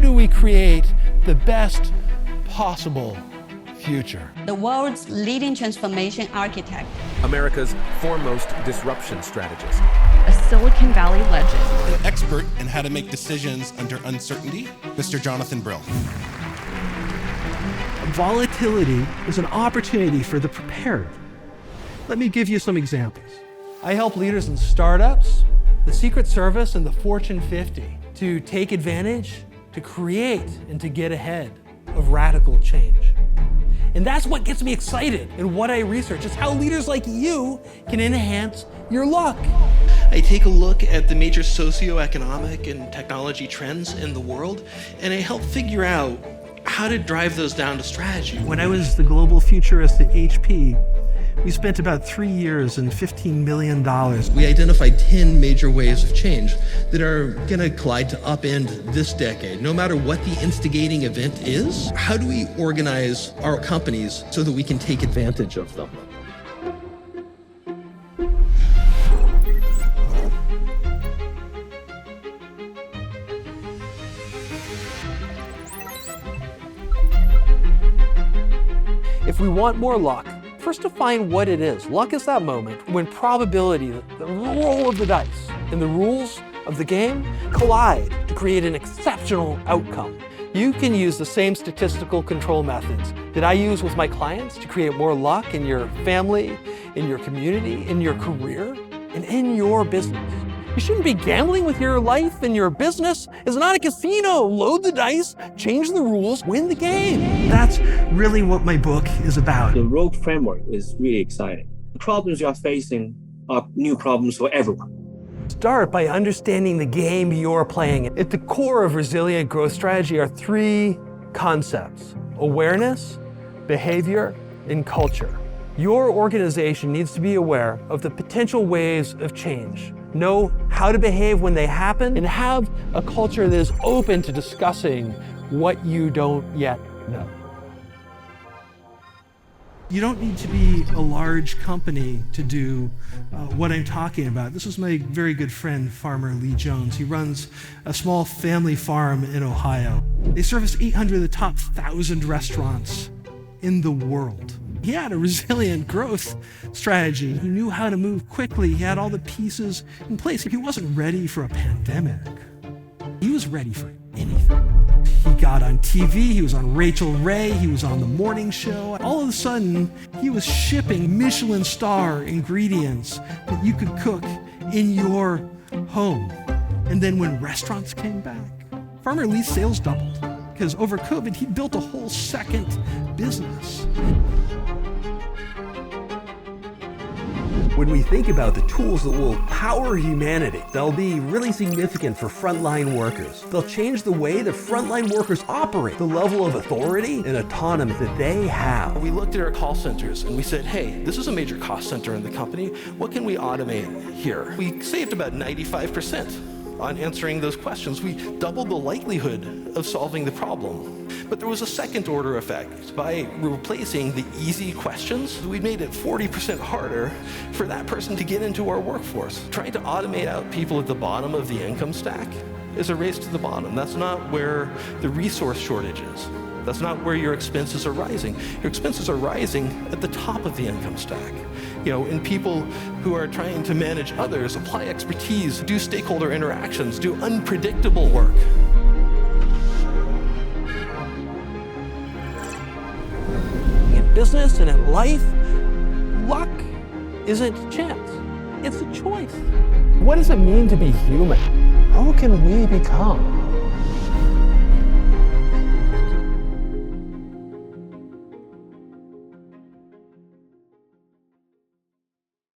do we create the best possible future? The world's leading transformation architect. America's foremost disruption strategist. A Silicon Valley legend. An expert in how to make decisions under uncertainty, Mr. Jonathan Brill. Volatility is an opportunity for the prepared. Let me give you some examples. I help leaders in startups, the Secret Service, and the Fortune 50 to take advantage, to create, and to get ahead of radical change. And that's what gets me excited in what I research. It's how leaders like you can enhance your luck. I take a look at the major socioeconomic and technology trends in the world, and I help figure out how to drive those down to strategy. When I was the global futurist at HP, we spent about 3 years and $15 million. We identified 10 major waves of change that are going to collide to upend this decade. No matter what the instigating event is, how do we organize our companies so that we can take advantage of them? If we want more luck, first define what it is. Luck is that moment when probability, the roll of the dice, and the rules of the game collide to create an exceptional outcome. You can use the same statistical control methods that I use with my clients to create more luck in your family, in your community, in your career, and in your business. You shouldn't be gambling with your life and your business. It's not a casino. Load the dice, change the rules, win the game. That's really what my book is about. The Rogue framework is really exciting. The problems you are facing are new problems for everyone. Start by understanding the game you're playing. At the core of resilient growth strategy are 3 concepts: awareness, behavior, and culture. Your organization needs to be aware of the potential waves of change, know how to behave when they happen, and have a culture that is open to discussing what you don't yet know. You don't need to be a large company to do what I'm talking about. This is my very good friend, Farmer Lee Jones. He runs a small family farm in Ohio. They service 800 of the top 1,000 restaurants in the world. He had a resilient growth strategy. He knew how to move quickly. He had all the pieces in place. He wasn't ready for a pandemic. He was ready for anything. He got on TV, he was on Rachel Ray, he was on the morning show. All of a sudden, he was shipping Michelin star ingredients that you could cook in your home. And then when restaurants came back, Farmer Lee's sales doubled because over COVID, he built a whole second business. When we think about the tools that will power humanity, they'll be really significant for frontline workers. They'll change the way that frontline workers operate, the level of authority and autonomy that they have. We looked at our call centers and we said, hey, this is a major cost center in the company. What can we automate here? We saved about 95% on answering those questions. We doubled the likelihood of solving the problem. But there was a second order effect. By replacing the easy questions, we made it 40% harder for that person to get into our workforce. Trying to automate out people at the bottom of the income stack is a race to the bottom. That's not where the resource shortage is. That's not where your expenses are rising. Your expenses are rising at the top of the income stack. And people who are trying to manage others, apply expertise, do stakeholder interactions, do unpredictable work. In business and in life, luck isn't chance, it's a choice. What does it mean to be human? How can we become